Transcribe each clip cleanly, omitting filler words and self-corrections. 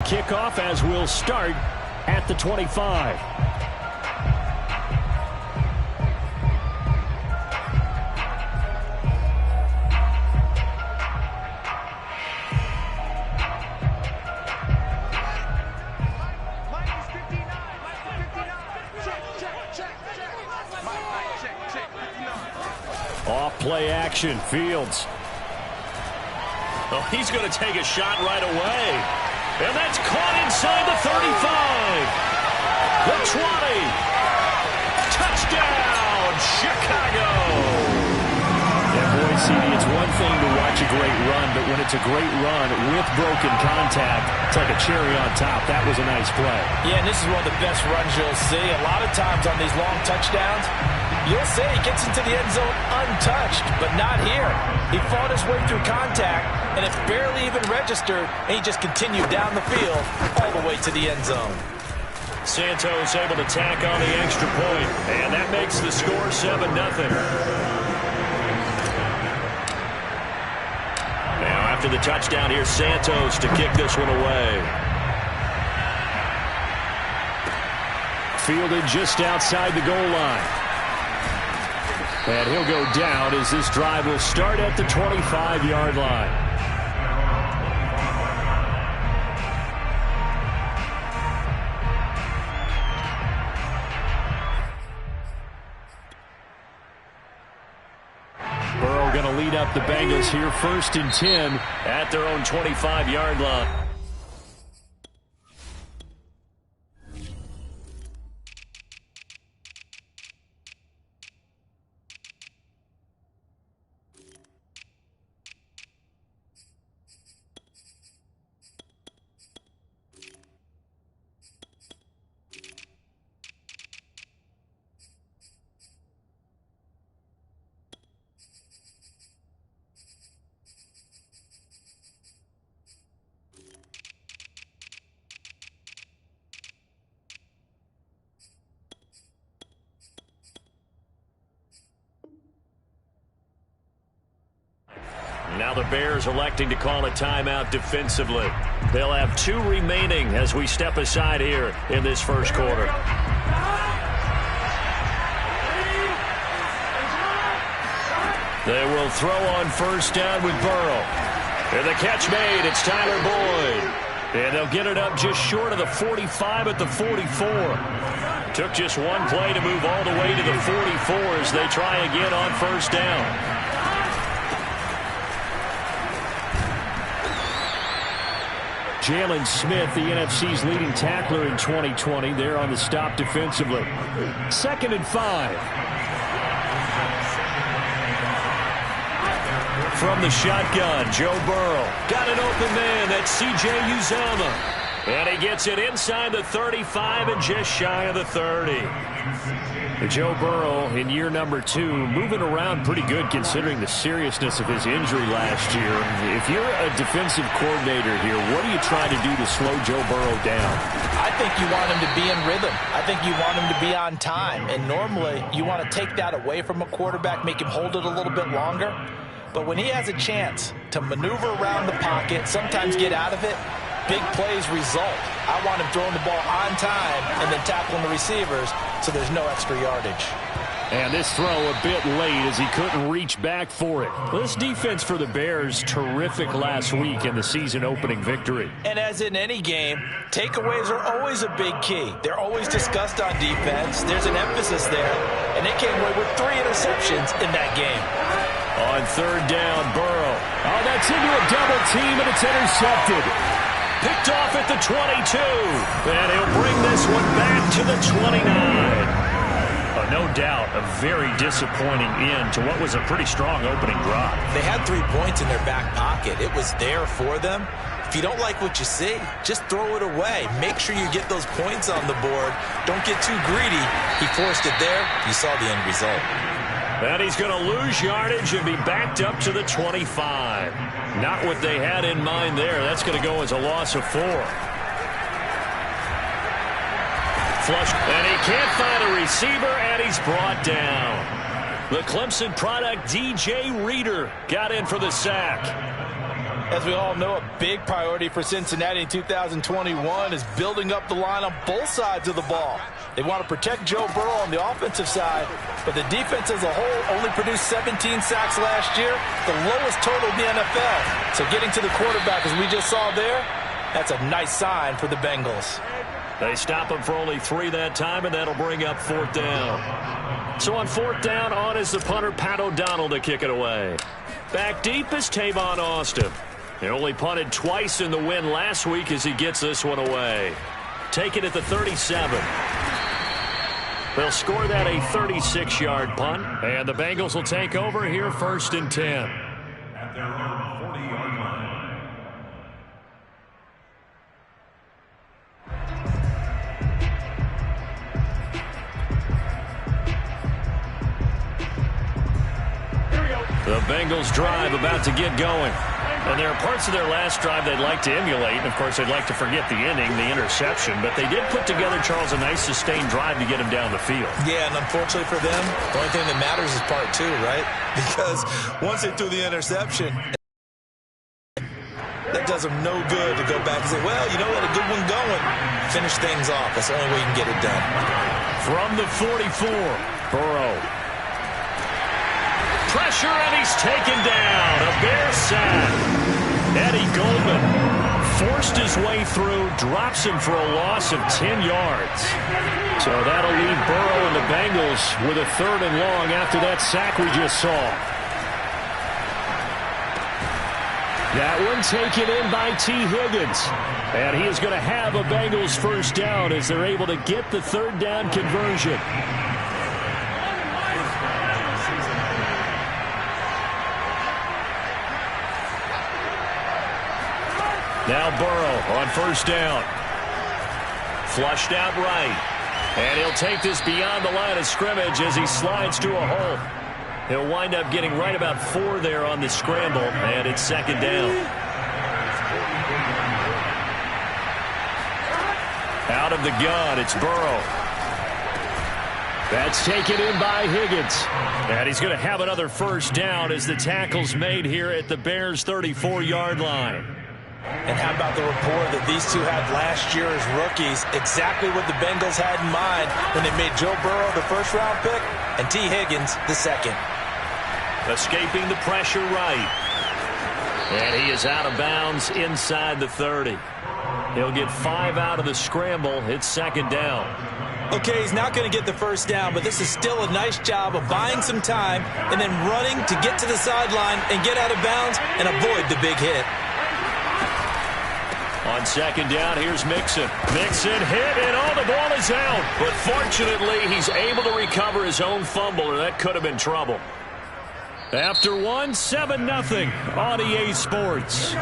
kickoff as we'll start at the 25. Play action, Fields. Oh, he's going to take a shot right away. And that's caught inside the 35. The 20. Touchdown, Chicago. Yeah, boy, CD, it's one thing to watch a great run, but when it's a great run with broken contact, it's like a cherry on top. That was a nice play. Yeah, and this is one of the best runs you'll see. A lot of times on these long touchdowns, you'll see he gets into the end zone untouched, but not here. He fought his way through contact, and it's barely even registered, and he just continued down the field all the way to the end zone. Santos able to tack on the extra point, and that makes the score 7-0. Now after the touchdown, here's Santos to kick this one away. Fielded just outside the goal line. And he'll go down as this drive will start at the 25-yard line. Burrow going to lead up the Bengals here, 1st and 10 at their own 25-yard line. Now the Bears electing to call a timeout defensively. They'll have 2 remaining as we step aside here in this first quarter. They will throw on 1st down with Burrow. And the catch made. It's Tyler Boyd. And they'll get it up just short of the 45 at the 44. Took just one play to move all the way to the 44 as they try again on 1st down. Jalen Smith, the NFC's leading tackler in 2020, there on the stop defensively. 2nd and 5. From the shotgun, Joe Burrow. Got an open man. That's C.J. Uzomah. And he gets it inside the 35 and just shy of the 30. Joe Burrow in year number 2, moving around pretty good considering the seriousness of his injury last year. If you're a defensive coordinator here, what are you trying to do to slow Joe Burrow down? I think you want him to be in rhythm. I think you want him to be on time. And normally you want to take that away from a quarterback, make him hold it a little bit longer. But when he has a chance to maneuver around the pocket, sometimes get out of it, big plays result. I want him throwing the ball on time and then tackling the receivers so there's no extra yardage. And this throw a bit late as he couldn't reach back for it. Well, this defense for the Bears, terrific last week in the season opening victory. And as in any game, takeaways are always a big key. They're always discussed on defense. There's an emphasis there. And they came away with 3 interceptions in that game. On 3rd down, Burrow. Oh, that's into a double team, and it's intercepted. Picked off at the 22. And he'll bring this one back to the 29. No doubt a very disappointing end to what was a pretty strong opening drive. They had 3 points in their back pocket. It was there for them. If you don't like what you see, just throw it away. Make sure you get those points on the board. Don't get too greedy. He forced it there. You saw the end result. And he's going to lose yardage and be backed up to the 25. Not what they had in mind there. That's going to go as a loss of 4. Flush, and he can't find a receiver, and he's brought down. The Clemson product, DJ Reader, got in for the sack. As we all know, a big priority for Cincinnati in 2021 is building up the line on both sides of the ball. They want to protect Joe Burrow on the offensive side, but the defense as a whole only produced 17 sacks last year, the lowest total in the NFL. So getting to the quarterback, as we just saw there, that's a nice sign for the Bengals. They stop him for only 3 that time, and that'll bring up 4th down. So on 4th down, on is the punter, Pat O'Donnell, to kick it away. Back deep is Tavon Austin. He only punted twice in the win last week as he gets this one away. Taken at the 37. They'll score that a 36-yard punt, and the Bengals will take over here 1st and 10. At their own 40-yard line. The Bengals drive about to get going. And there are parts of their last drive they'd like to emulate. And, of course, they'd like to forget the inning, the interception. But they did put together, Charles, a nice sustained drive to get him down the field. Yeah, and unfortunately for them, the only thing that matters is part 2, right? Because once they threw the interception, that does them no good to go back and say, well, you know what, a good one going. Finish things off. That's the only way you can get it done. From the 44, Burrow. Pressure, and he's taken down. A Bear sack. Eddie Goldman forced his way through, drops him for a loss of 10 yards. So that'll leave Burrow and the Bengals with a 3rd and long after that sack we just saw. That one taken in by T. Higgins. And he is going to have a Bengals 1st down as they're able to get the 3rd down conversion. Now Burrow on 1st down. Flushed out right. And he'll take this beyond the line of scrimmage as he slides to a hole. He'll wind up getting right about 4 there on the scramble, and it's 2nd down. Out of the gun, it's Burrow. That's taken in by Higgins. And he's going to have another 1st down as the tackle's made here at the Bears' 34-yard line. And how about the rapport that these two had last year as rookies? Exactly what the Bengals had in mind when they made Joe Burrow the 1st-round pick and T. Higgins the 2nd. Escaping the pressure right. And he is out of bounds inside the 30. He'll get 5 out of the scramble. It's 2nd down. Okay, he's not going to get the 1st down, but this is still a nice job of buying some time and then running to get to the sideline and get out of bounds and avoid the big hit. On 2nd down, here's Mixon. Mixon hit, and the ball is out. But fortunately, he's able to recover his own fumble, or that could have been trouble. After 1, 7-0 on EA Sports.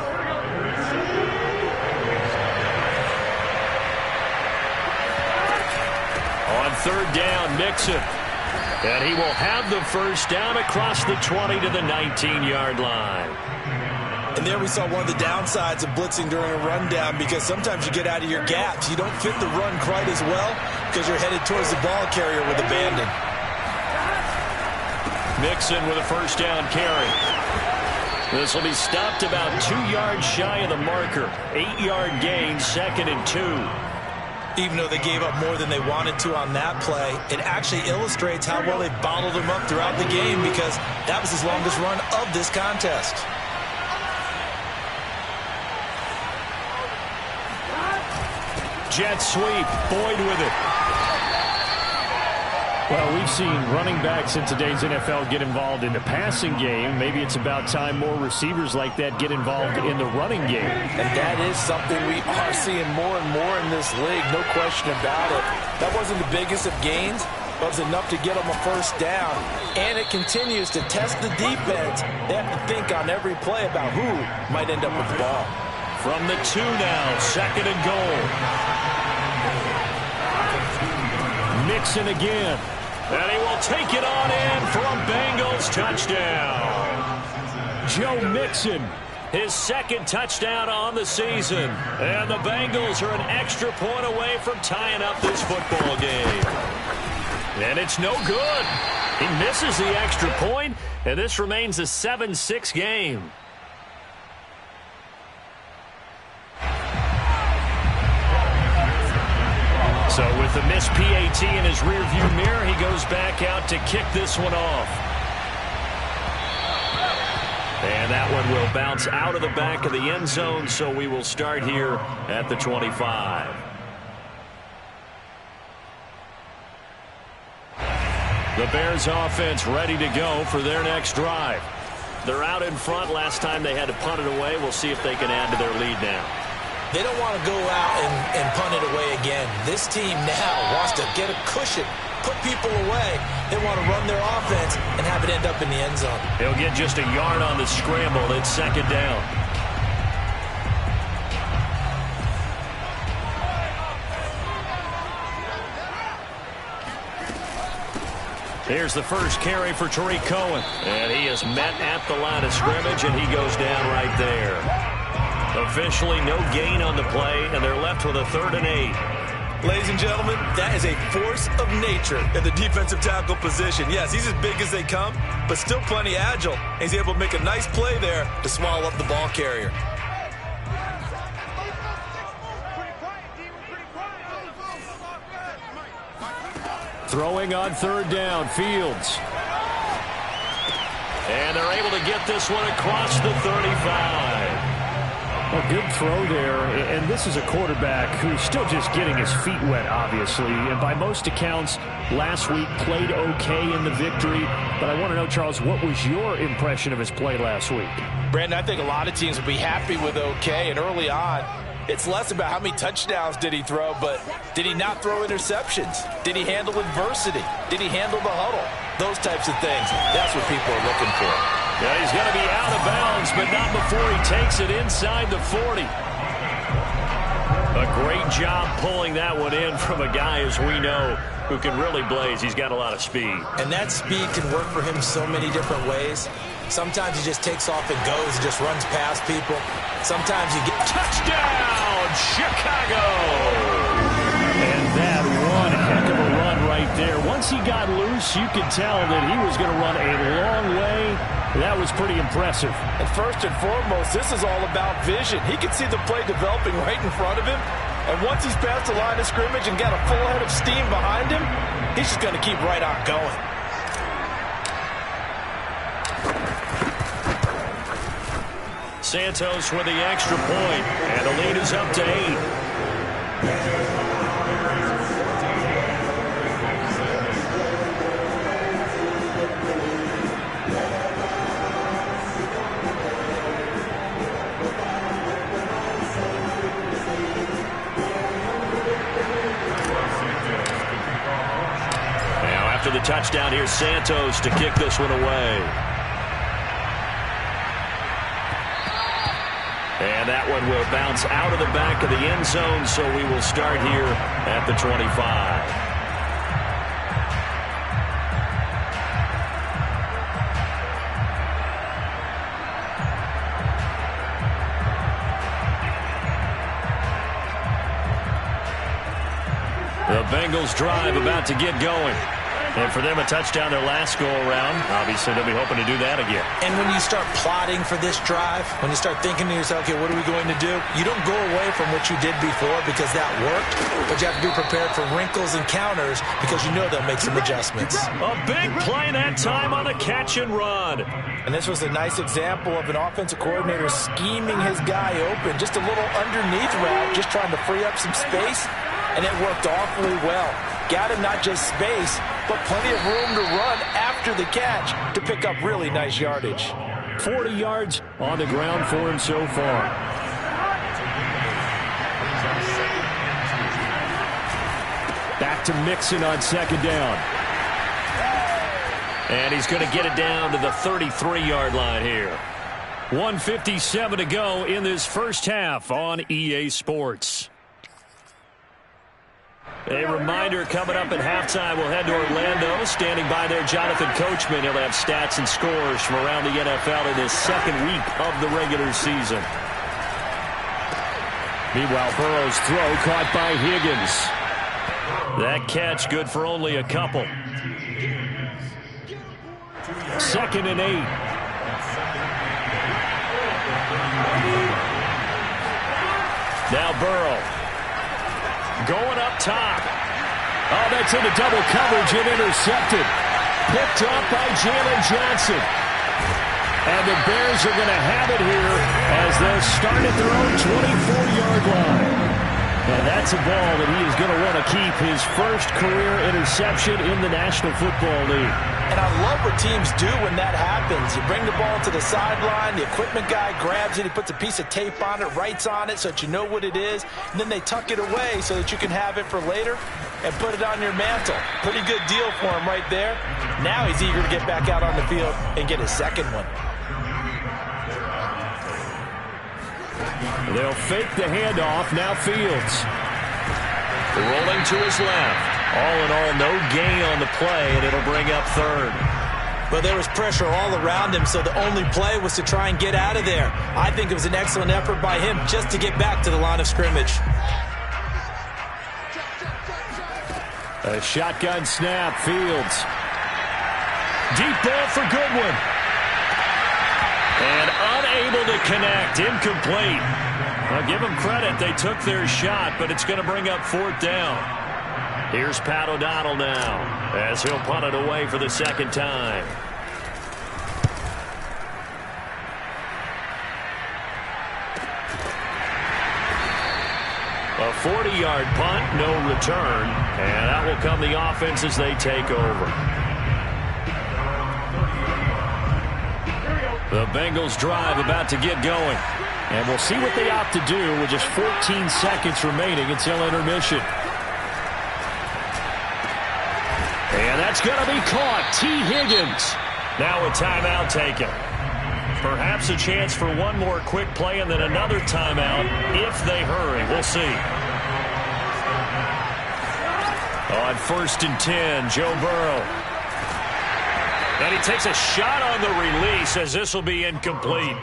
On 3rd down, Mixon. And he will have the 1st down across the 20 to the 19-yard line. And there we saw one of the downsides of blitzing during a rundown, because sometimes you get out of your gaps. You don't fit the run quite as well because you're headed towards the ball carrier with abandon. Mixon with a 1st down carry. This will be stopped about 2 yards shy of the marker. 8-yard gain, 2nd and 2. Even though they gave up more than they wanted to on that play, it actually illustrates how well they bottled him up throughout the game, because that was his longest run of this contest. Jet sweep, Boyd with it. Well, we've seen running backs in today's NFL get involved in the passing game. Maybe it's about time more receivers like that get involved in the running game. And that is something we are seeing more and more in this league, no question about it. That wasn't the biggest of gains, but it was enough to get them a 1st down. And it continues to test the defense. They have to think on every play about who might end up with the ball. From the 2 now, 2nd and goal. Mixon again. And he will take it on in for a Bengals touchdown. Joe Mixon, his 2nd touchdown on the season. And the Bengals are an extra point away from tying up this football game. And it's no good. He misses the extra point, and this remains a 7-6 game. So with the missed PAT in his rearview mirror, he goes back out to kick this one off. And that one will bounce out of the back of the end zone, so we will start here at the 25. The Bears offense ready to go for their next drive. They're out in front. Last time they had to punt it away. We'll see if they can add to their lead now. They don't want to go out and punt it away again. This team now wants to get a cushion, put people away. They want to run their offense and have it end up in the end zone. He'll get just a yard on the scramble. It's second down. Here's the first carry for Tariq Cohen. And he is met at the line of scrimmage, and he goes down right there. Officially no gain on the play, and they're left with a 3rd and 8. Ladies and gentlemen, that is a force of nature in the defensive tackle position. Yes, he's as big as they come, but still plenty agile. He's able to make a nice play there to swallow up the ball carrier. Throwing on 3rd down, Fields. And they're able to get this one across the 35. A good throw there, and this is a quarterback who's still just getting his feet wet, obviously. And by most accounts, last week played okay in the victory. But I want to know, Charles, what was your impression of his play last week? Brandon, I think a lot of teams will be happy with okay, and early on, it's less about how many touchdowns did he throw, but did he not throw interceptions? Did he handle adversity? Did he handle the huddle? Those types of things. That's what people are looking for. Yeah, he's going to be out of bounds, but not before he takes it inside the 40. A great job pulling that one in from a guy, as we know, who can really blaze. He's got a lot of speed. And that speed can work for him so many different ways. Sometimes he just takes off and goes and just runs past people. Sometimes you get... Touchdown, Chicago! And that one heck of a run right there. Once he got loose, you could tell that he was going to run a long way. That was pretty impressive. And first and foremost, this is all about vision. He can see the play developing right in front of him. And once he's past the line of scrimmage and got a full head of steam behind him, he's just going to keep right on going. Santos with the extra point, and the lead is up to 8. Now after the touchdown, here's Santos to kick this one away. And that one will bounce out of the back of the end zone, so we will start here at the 25. The Bengals drive about to get going. And for them, a touchdown their last go-around. Obviously, they'll be hoping to do that again. And when you start plotting for this drive, when you start thinking to yourself, okay, what are we going to do? You don't go away from what you did before because that worked, but you have to be prepared for wrinkles and counters because you know they'll make some adjustments. A big play that time on a catch and run. And this was a nice example of an offensive coordinator scheming his guy open. Just a little underneath route, just trying to free up some space, and it worked awfully well. Got him not just space, but plenty of room to run after the catch to pick up really nice yardage. 40 yards on the ground for him so far. Back to Mixon on second down. And he's going to get it down to the 33-yard line here. 1:57 to go in this first half on EA Sports. A reminder coming up at halftime, we'll head to Orlando. Standing by there, Jonathan Coachman. He'll have stats and scores from around the NFL in his second week of the regular season. Meanwhile, Burrow's throw caught by Higgins. That catch good for only a couple. 2nd and 8. Now Burrow. going up top. Oh, that's into double coverage and intercepted. Picked up by Jalen Johnson. And the Bears are going to have it here as they'll start at their own 24-yard line. And that's a ball that he is going to want to keep, his first career interception in the National Football League. And I love what teams do when that happens. You bring the ball to the sideline, the equipment guy grabs it, he puts a piece of tape on it, writes on it so that you know what it is, and then they tuck it away so that you can have it for later and put it on your mantle. Pretty good deal for him right there. Now he's eager to get back out on the field and get his second one. They'll fake the handoff. Now Fields. Rolling to his left. All in all, no gain on the play, and it'll bring up third. Well, there was pressure all around him, so the only play was to try and get out of there. I think it was an excellent effort by him just to get back to the line of scrimmage. A shotgun snap. Fields. Deep ball for Goodwin. And unable to connect. Incomplete. I'll give them credit. They took their shot, but it's going to bring up fourth down. Here's Pat O'Donnell now as he'll punt it away for the second time. A 40-yard punt, no return. And that will come the offense as they take over. The Bengals drive about to get going. And we'll see what they opt to do with just 14 seconds remaining until intermission. And that's going to be caught. T. Higgins. Now a timeout taken. Perhaps a chance for one more quick play and then another timeout if they hurry. We'll see. On 1st and 10, Joe Burrow. And he takes a shot on the release as this will be incomplete.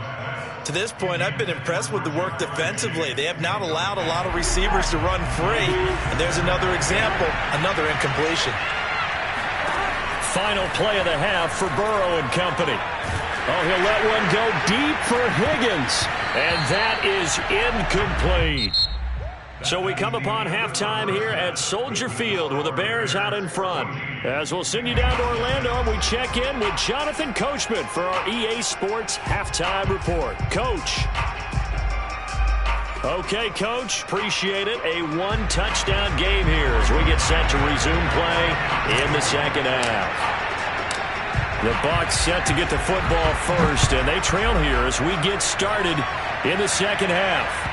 To this point, I've been impressed with the work defensively. They have not allowed a lot of receivers to run free. And there's another example, another incompletion. Final play of the half for Burrow and company. Oh, he'll let one go deep for Higgins. And that is incomplete. So we come upon halftime here at Soldier Field with the Bears out in front. As we'll send you down to Orlando, and we check in with Jonathan Coachman for our EA Sports Halftime Report. Coach. Okay, Coach, appreciate it. A one-touchdown game here as we get set to resume play in the second half. The Bucs set to get the football first, and they trail here as we get started in the second half.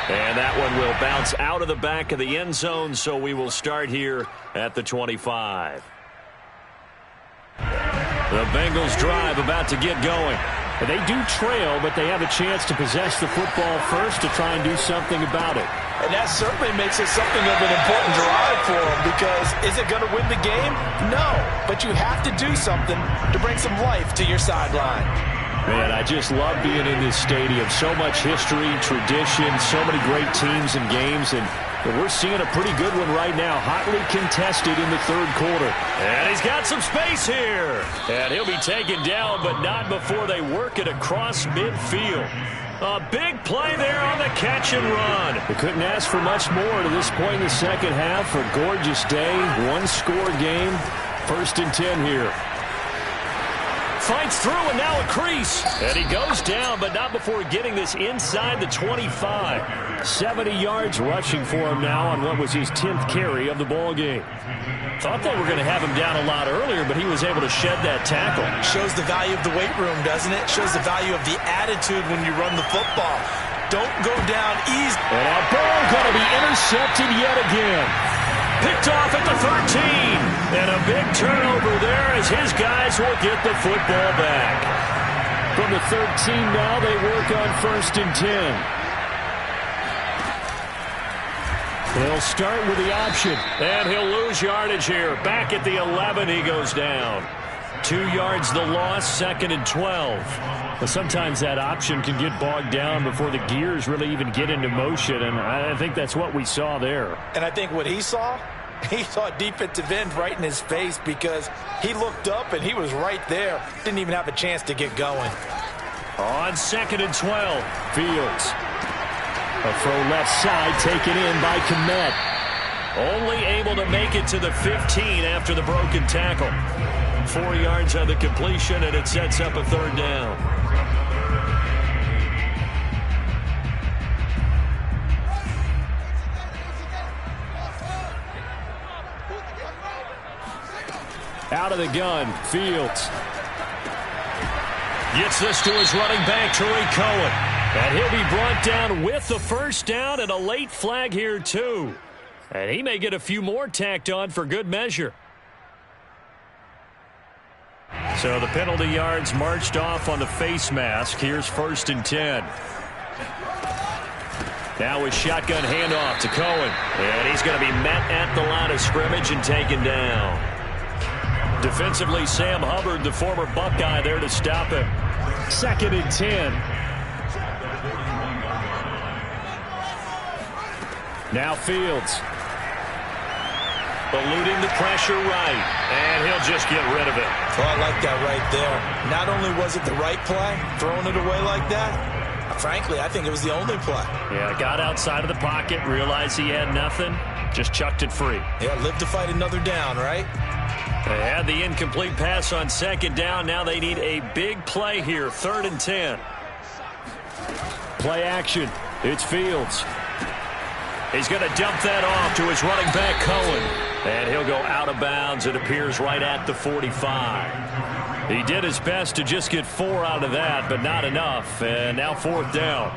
And that one will bounce out of the back of the end zone, so we will start here at the 25. The Bengals drive about to get going. They do trail, but they have a chance to possess the football first to try and do something about it. And that certainly makes it something of an important drive for them, because is it going to win the game? No, but you have to do something to bring some life to your sideline. Man, I just love being in this stadium. So much history, tradition, so many great teams and games, and we're seeing a pretty good one right now, hotly contested in the third quarter. And he's got some space here. And he'll be taken down, but not before they work it across midfield. A big play there on the catch and run. They couldn't ask for much more to this point in the second half. A gorgeous day, one-score game. 1st and 10 here. Fights through, and now a crease. And he goes down, but not before getting this inside the 25. 70 yards rushing for him now on what was his 10th carry of the ball game. Thought they were going to have him down a lot earlier, but he was able to shed that tackle. Shows the value of the weight room, doesn't it? Shows the value of the attitude when you run the football. Don't go down easy. And a ball going to be intercepted yet again. Picked off at the 13. And a big turnover there as his guys will get the football back. From the 13 now, they work on 1st and 10. They'll start with the option. And he'll lose yardage here. Back at the 11, he goes down. 2 yards the loss, 2nd and 12. But sometimes that option can get bogged down before the gears really even get into motion, and I think that's what we saw there. And I think what he saw defensive end right in his face, because he looked up and he was right there. Didn't even have a chance to get going. On 2nd and 12, Fields. A throw left side taken in by Kmet. Only able to make it to the 15 after the broken tackle. 4 yards on the completion, and it sets up a third down. Out of the gun, Fields. Gets this to his running back, Tariq Cohen. And he'll be brought down with the first down and a late flag here, too. And he may get a few more tacked on for good measure. So the penalty yards marched off on the face mask. Here's 1st and 10. Now with shotgun handoff to Cohen. And he's going to be met at the line of scrimmage and taken down. Defensively, Sam Hubbard, the former Buckeye, there to stop him. 2nd and 10. Now Fields. Eluding the pressure right. And he'll just get rid of it. Oh, I like that right there. Not only was it the right play, throwing it away like that, frankly, I think it was the only play. Yeah, got outside of the pocket, realized he had nothing, just chucked it free. Yeah, live to fight another down, right? They had the incomplete pass on 2nd down. Now they need a big play here, 3rd and 10. Play action. It's Fields. He's going to dump that off to his running back, Cohen. And he'll go out of bounds. It appears right at the 45. He did his best to just get 4 out of that, but not enough. And now 4th down.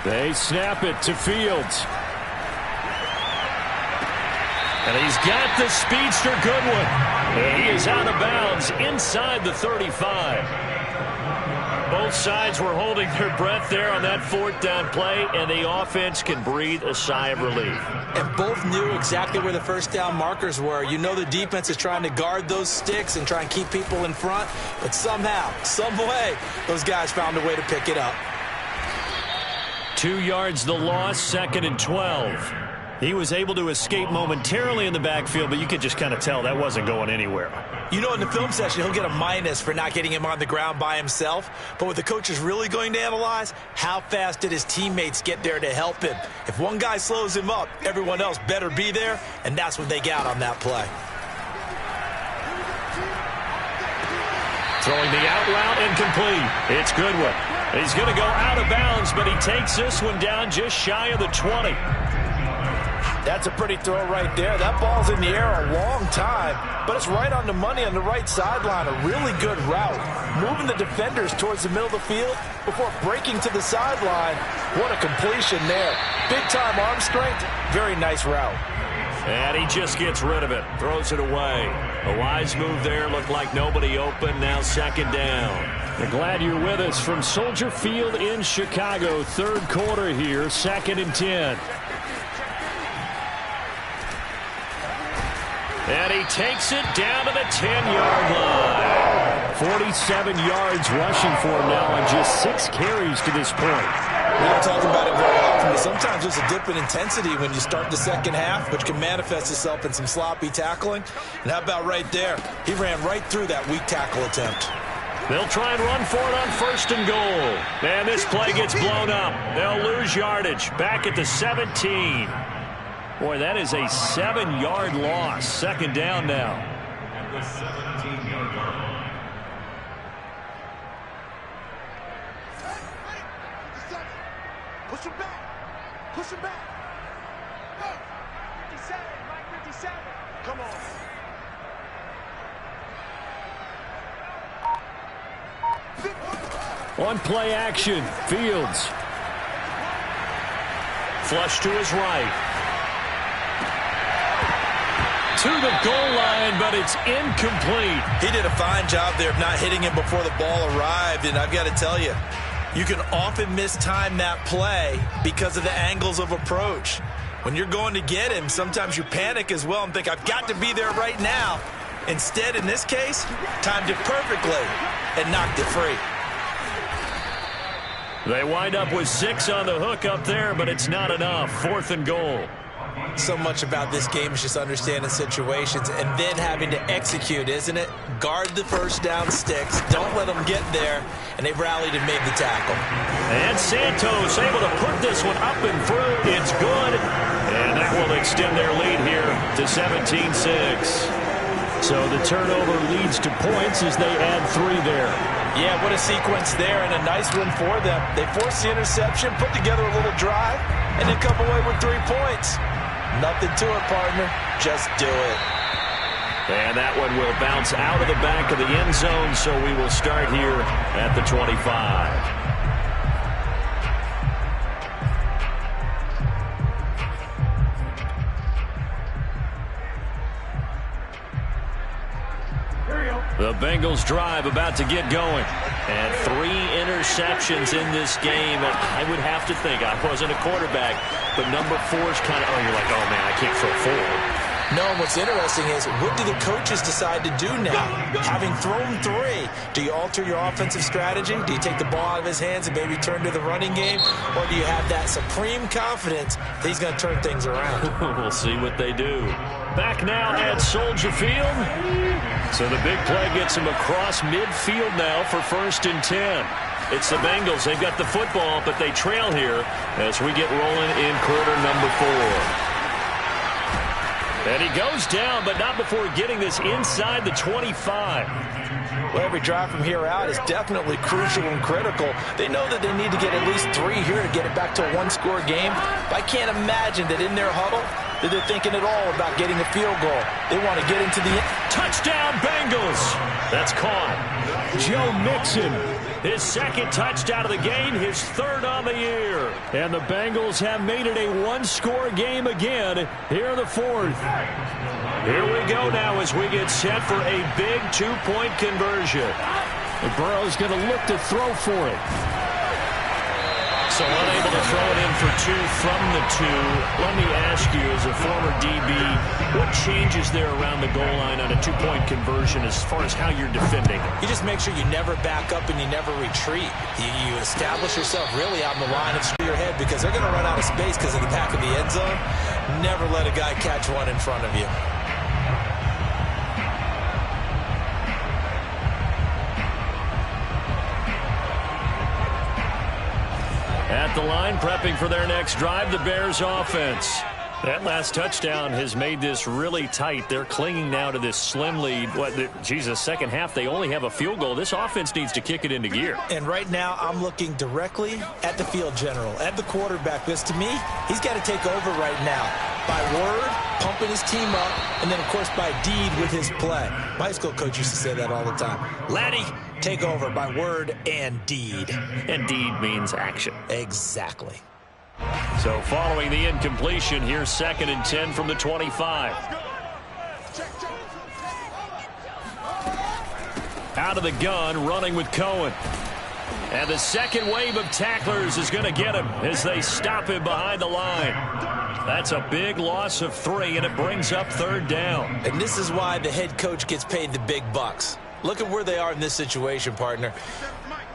They snap it to Fields. And he's got the speedster Goodwin. And he is out of bounds inside the 35. Both sides were holding their breath there on that 4th down play, and the offense can breathe a sigh of relief. And both knew exactly where the first down markers were. You know the defense is trying to guard those sticks and try and keep people in front, but somehow, some way, those guys found a way to pick it up. 2 yards the loss, 2nd and 12. He was able to escape momentarily in the backfield, but you could just kind of tell that wasn't going anywhere. You know, in the film session, he'll get a minus for not getting him on the ground by himself. But what the coach is really going to analyze, how fast did his teammates get there to help him? If one guy slows him up, everyone else better be there, and that's what they got on that play. Throwing the out route incomplete. It's Goodwin. He's going to go out of bounds, but he takes this one down just shy of the 20. That's a pretty throw right there. That ball's in the air a long time, but it's right on the money on the right sideline. A really good route. Moving the defenders towards the middle of the field before breaking to the sideline. What a completion there. Big-time arm strength. Very nice route. And he just gets rid of it. Throws it away. A wise move there. Looked like nobody open. Now 2nd down. We're glad you're with us from Soldier Field in Chicago. 3rd quarter here. 2nd and 10. And he takes it down to the 10-yard line. 47 yards rushing for him now on just 6 carries to this point. We don't talk about it very often, but sometimes there's a dip in intensity when you start the second half, which can manifest itself in some sloppy tackling. And how about right there? He ran right through that weak tackle attempt. They'll try and run for it on 1st and goal. And this play gets blown up. They'll lose yardage. Back at the 17. Boy, that is a 7-yard loss. 2nd down now. At the 17-yard line. Push him back. Push him back. Go. 57, Mike 57. Come on. On play action, Fields. Flush to his right. To the goal line, but it's incomplete. He did a fine job there of not hitting him before the ball arrived, and I've got to tell you, you can often mistime that play because of the angles of approach. When you're going to get him, sometimes you panic as well and think, I've got to be there right now. Instead, in this case, timed it perfectly and knocked it free. They wind up with 6 on the hook up there, but it's not enough. 4th and goal. So much about this game is just understanding situations and then having to execute, isn't it? Guard the first down sticks. Don't let them get there. And they've rallied and made the tackle. And Santos able to put this one up and through. It's good. And that will extend their lead here to 17-6. So the turnover leads to points as they add 3 there. Yeah, what a sequence there, and a nice win for them. They forced the interception, put together a little drive, and then come away with 3 points. Nothing to it, partner. Just do it. And that one will bounce out of the back of the end zone, so we will start here at the 25. The Bengals drive about to get going. And 3 interceptions in this game. And I would have to think, I wasn't a quarterback, but number 4 is kind of, you're like, oh, man, I can't throw 4. No, and what's interesting is, what do the coaches decide to do now? Having thrown 3, do you alter your offensive strategy? Do you take the ball out of his hands and maybe turn to the running game? Or do you have that supreme confidence that he's going to turn things around? We'll see what they do. Back now at Soldier Field. So the big play gets him across midfield now for 1st and 10. It's the Bengals. They've got the football, but they trail here as we get rolling in quarter number 4. And he goes down, but not before getting this inside the 25. Well, every drive from here out is definitely crucial and critical. They know that they need to get at least 3 here to get it back to a 1-score game. But I can't imagine that in their huddle that they're thinking at all about getting a field goal. They want to get into the end. Touchdown, Bengals. That's caught. Joe Mixon, his 2nd touchdown of the game, his 3rd on the year. And the Bengals have made it a 1-score game again here in the 4th. Here we go now as we get set for a big 2-point conversion. And Burrow's going to look to throw for it. So unable to throw it in for 2 from the 2. Let me ask you, as a former DB, what changes there around the goal line on a 2-point conversion as far as how you're defending? You just make sure you never back up and you never retreat. You establish yourself really on the line of your head because they're going to run out of space because of the back of the end zone. Never let a guy catch one in front of you. At the line, prepping for their next drive, the Bears offense. That last touchdown has made this really tight. They're clinging now to this slim lead. Second half, they only have a field goal. This offense needs to kick it into gear. And right now, I'm looking directly at the field general, at the quarterback, because to me, he's got to take over right now. By word, pumping his team up, and then, of course, by deed with his play. My high school coach used to say that all the time. Laddie, take over by word and deed. And deed means action. Exactly. So following the incompletion, here's 2nd and 10 from the 25. Out of the gun, running with Cohen. And the second wave of tacklers is going to get him as they stop him behind the line. That's a big loss of 3, and it brings up 3rd down. And this is why the head coach gets paid the big bucks. Look at where they are in this situation, partner.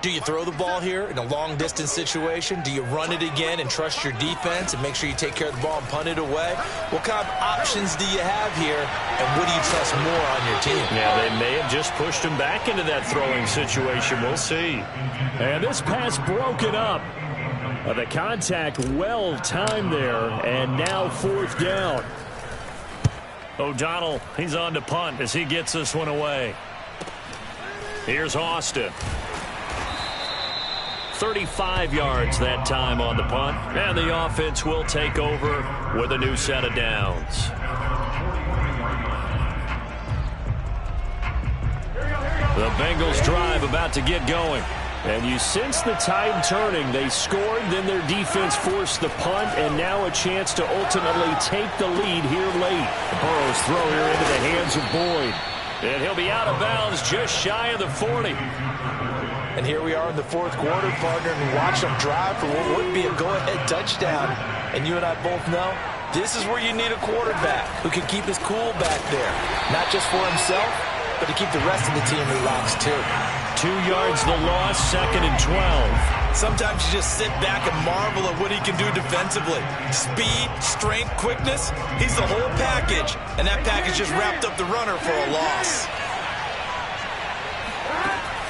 Do you throw the ball here in a long-distance situation? Do you run it again and trust your defense and make sure you take care of the ball and punt it away? What kind of options do you have here, and what do you trust more on your team? Yeah, they may have just pushed him back into that throwing situation. We'll see. And this pass broken up. The contact well-timed there, and now 4th down. O'Donnell, he's on to punt as he gets this one away. Here's Austin. 35 yards that time on the punt, and the offense will take over with a new set of downs. The Bengals drive about to get going. And you sense the tide turning. They scored, then their defense forced the punt, and now a chance to ultimately take the lead here late. Burrow's throw here into the hands of Boyd. And he'll be out of bounds just shy of the 40. And here we are in the 4th quarter, partner, and watch them drive for what would be a go-ahead touchdown. And you and I both know This is where you need a quarterback who can keep his cool back there. Not just for himself, but to keep the rest of the team relaxed too. 2 yards the loss, 2nd and 12. Sometimes you just sit back and marvel at what he can do defensively. Speed, strength, quickness, he's the whole package. And that package just wrapped up the runner for a loss.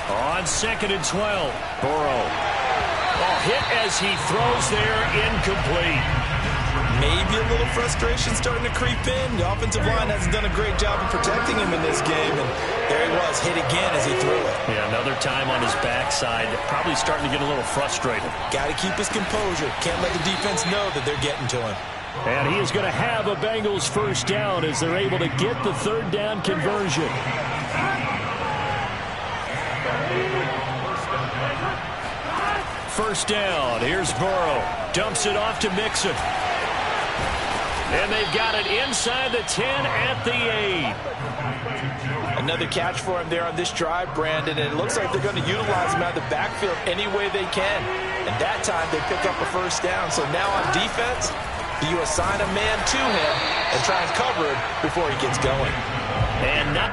On 2nd and 12, Burrow. Oh, hit as he throws there, incomplete. Maybe a little frustration starting to creep in. The offensive line hasn't done a great job of protecting him in this game. And there he was, hit again as he threw it. Yeah, another time on his backside. Probably starting to get a little frustrated. Got to keep his composure. Can't let the defense know that they're getting to him. And he is going to have a Bengals first down as they're able to get the 3rd down conversion. First down. Here's Burrow. Dumps it off to Mixon. And they've got it inside the 10 at the 8. Another catch for him there on this drive, Brandon. And it looks like they're going to utilize him out of the backfield any way they can. And that time they pick up a first down. So now on defense, do you assign a man to him and try and cover him before he gets going? And not...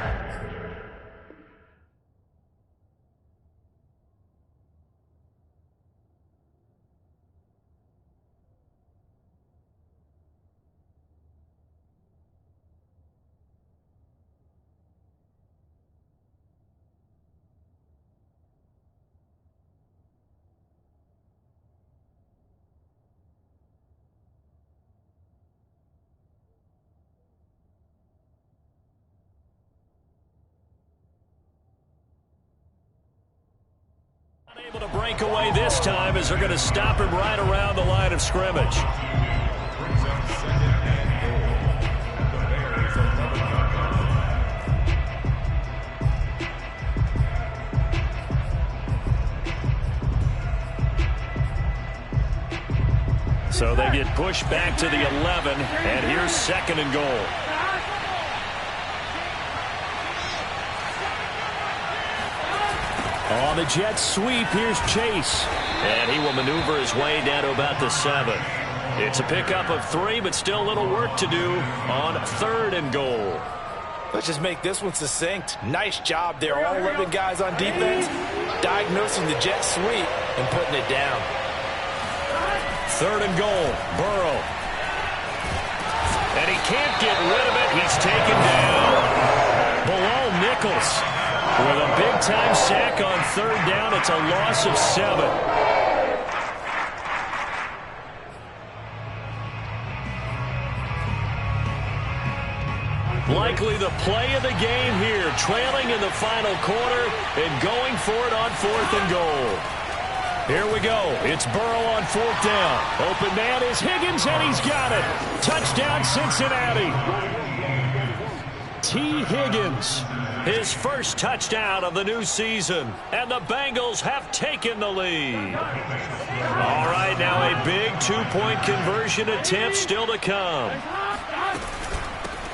Able to break away this time as they're going to stop him right around the line of scrimmage. So they get pushed back to the 11, and here's 2nd and goal. On the jet sweep, here's Chase. And he will maneuver his way down to about the 7. It's a pickup of 3, but still a little work to do on 3rd and goal. Let's just make this one succinct. Nice job there. All 11 guys on defense diagnosing the jet sweep and putting it down. 3rd and goal, Burrow. And he can't get rid of it. He's taken down. Below Nichols. With a big-time sack on 3rd down, it's a loss of 7. Likely the play of the game here, trailing in the final quarter and going for it on 4th and goal. Here we go. It's Burrow on 4th down. Open man is Higgins, and he's got it. Touchdown, Cincinnati. T. Higgins. His first touchdown of the new season, and the Bengals have taken the lead. All right, now a big 2-point conversion attempt still to come.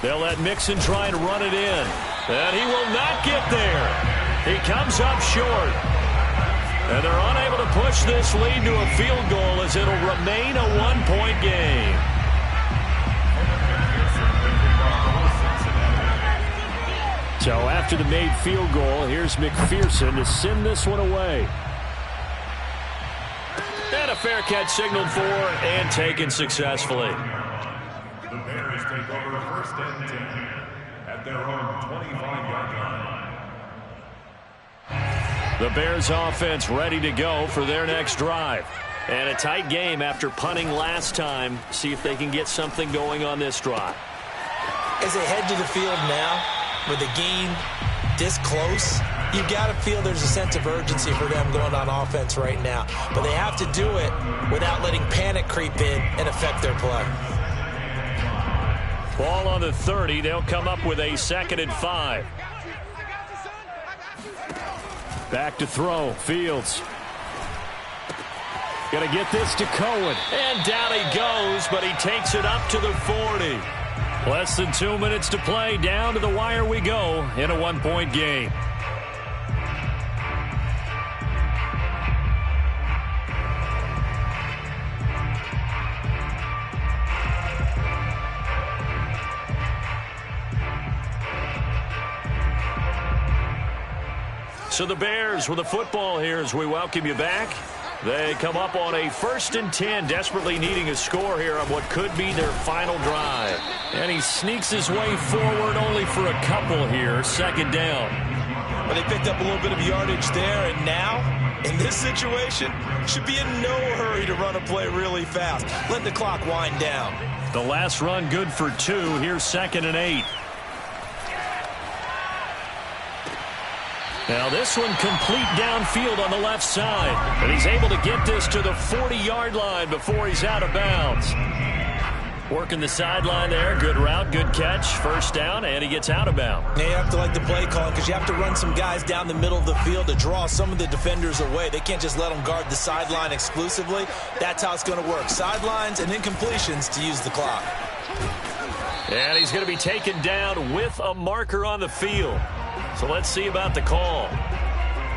They'll let Mixon try and run it in, and he will not get there. He comes up short, and they're unable to push this lead to a field goal as it'll remain a 1-point game. So after the made field goal, here's McPherson to send this one away. And a fair catch signaled for and taken successfully. The Bears take over 1st and 10 at their own 25-yard line. The Bears offense ready to go for their next drive. And a tight game after punting last time. See if they can get something going on this drive. As they head to the field now, with the game this close, you got to feel there's a sense of urgency for them going on offense right now. But they have to do it without letting panic creep in and affect their play. Ball on the 30. They'll come up with a 2nd and 5. Back to throw. Fields. Going to get this to Cohen. And down he goes, but he takes it up to the 40. Less than 2 minutes to play. Down to the wire we go in a 1-point game. So the Bears with the football here as we welcome you back. They come up on a 1st and 10, desperately needing a score here on what could be their final drive. And he sneaks his way forward only for a couple here. 2nd down. Well, they picked up a little bit of yardage there, and now, in this situation, should be in no hurry to run a play really fast. Let the clock wind down. The last run good for 2. Here's 2nd and 8. Now this one complete downfield on the left side. And he's able to get this to the 40-yard line before he's out of bounds. Working the sideline there. Good route, good catch. 1st down, and he gets out of bounds. Yeah, you have to like the play calling because you have to run some guys down the middle of the field to draw some of the defenders away. They can't just let them guard the sideline exclusively. That's how it's going to work. Sidelines and incompletions to use the clock. And he's going to be taken down with a marker on the field. So let's see about the call.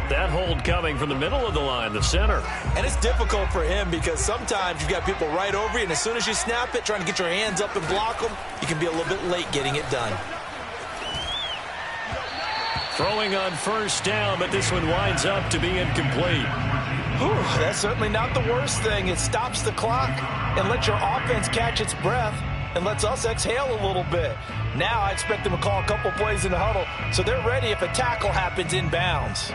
That hold coming from the middle of the line, the center. And it's difficult for him because sometimes you've got people right over you, and as soon as you snap it, trying to get your hands up and block them, you can be a little bit late getting it done. Throwing on 1st down, but this one winds up to be incomplete. Whew, that's certainly not the worst thing. It stops the clock and lets your offense catch its breath and lets us exhale a little bit. Now I expect them to call a couple plays in the huddle so they're ready if a tackle happens in bounds.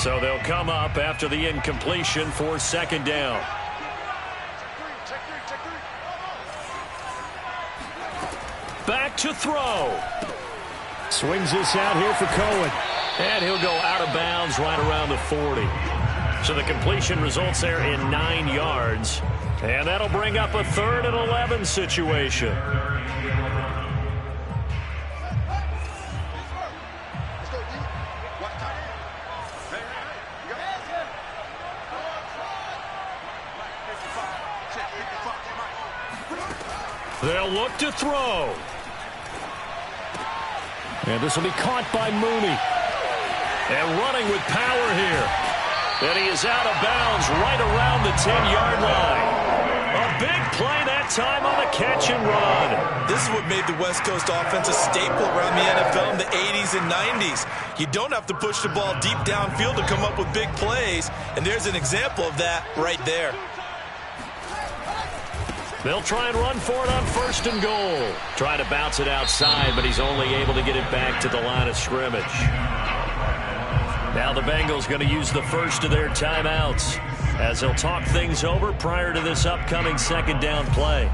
So they'll come up after the incompletion for 2nd down. Back to throw. Swings this out here for Cohen. And he'll go out of bounds right around the 40. So the completion results there in 9 yards. And that'll bring up a 3rd and 11 situation. They'll look to throw. And this will be caught by Mooney. And running with power here. And he is out of bounds right around the 10-yard line. A big play that time on the catch and run. This is what made the West Coast offense a staple around the NFL in the 80s and 90s. You don't have to push the ball deep downfield to come up with big plays. And there's an example of that right there. They'll try and run for it on 1st and goal. Trying to bounce it outside, but he's only able to get it back to the line of scrimmage. Now the Bengals going to use the first of their timeouts as they'll talk things over prior to this upcoming 2nd down play.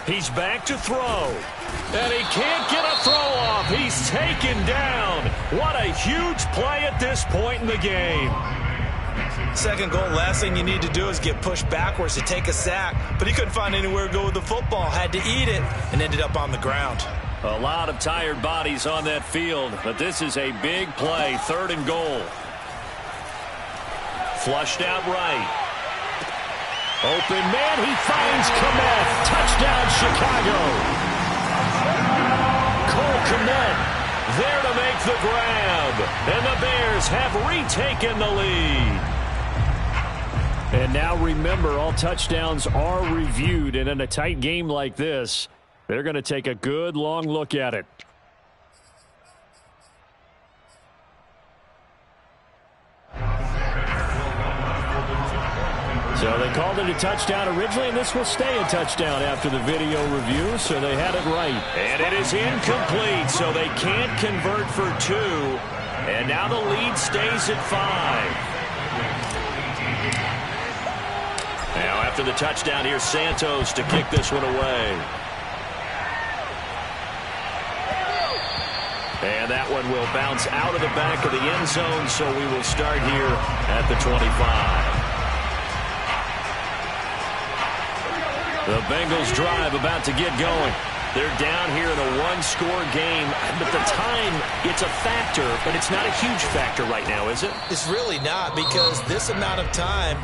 He's back to throw. And he can't get a throw off. He's taken down. What a huge play at this point in the game. 2nd goal, last thing you need to do is get pushed backwards to take a sack. But he couldn't find anywhere to go with the football. Had to eat it and ended up on the ground. A lot of tired bodies on that field. But this is a big play. 3rd and goal. Flushed out right. Open man. He finds Kmet. Touchdown Chicago. Cole Kmet there to make the grab. And the Bears have retaken the lead. And now remember, all touchdowns are reviewed. And in a tight game like this, they're going to take a good long look at it. So they called it a touchdown originally, and this will stay a touchdown after the video review, so they had it right. And it is incomplete, so they can't convert for 2. And now the lead stays at 5. Now after the touchdown, here's Santos to kick this one away. And that one will bounce out of the back of the end zone, so we will start here at the 25. The Bengals drive about to get going. They're down here in a one-score game, but the time, it's a factor, but it's not a huge factor right now, is it? It's really not, because this amount of time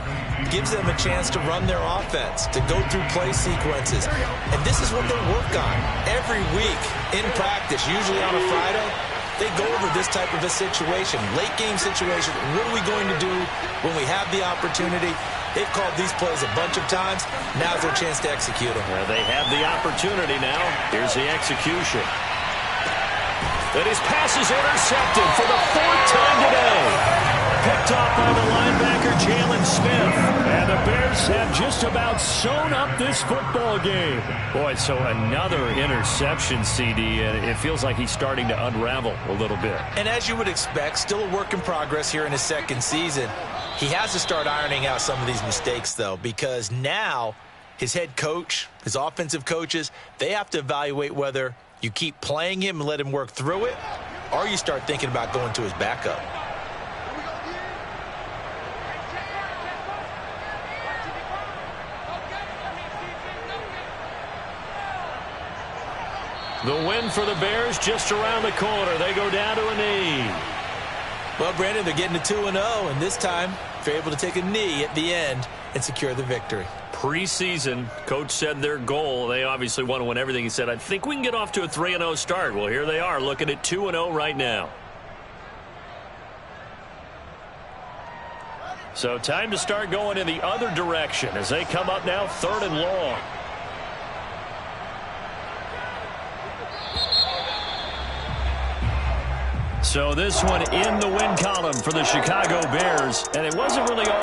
gives them a chance to run their offense, to go through play sequences. And this is what they work on every week in practice, usually on a Friday. they go over this type of a situation, late game situation. What are we going to do when we have the opportunity? They've called these plays a bunch of times. Now's their chance to execute them. They have the opportunity now. Here's the execution. And his pass is intercepted for the 4th time today. Picked off by the linebacker, Jalen Smith. And the Bears have just about sewn up this football game. Boy, so another interception, CD, and it feels like he's starting to unravel a little bit. And as you would expect, still a work in progress here in his second season. He has to start ironing out some of these mistakes, though, because now his head coach, his offensive coaches, they have to evaluate whether you keep playing him and let him work through it, or you start thinking about going to his backup. The win for the Bears just around the corner. They go down to a knee. Well, Brandon, they're getting to 2-0, and this time they're able to take a knee at the end and secure the victory. Preseason, coach said their goal, they obviously want to win everything. He said, I think we can get off to a 3-0 start. Well, here they are looking at 2-0 right now. So time to start going in the other direction as they come up now 3rd and long. So this one in the win column for the Chicago Bears. And it wasn't really all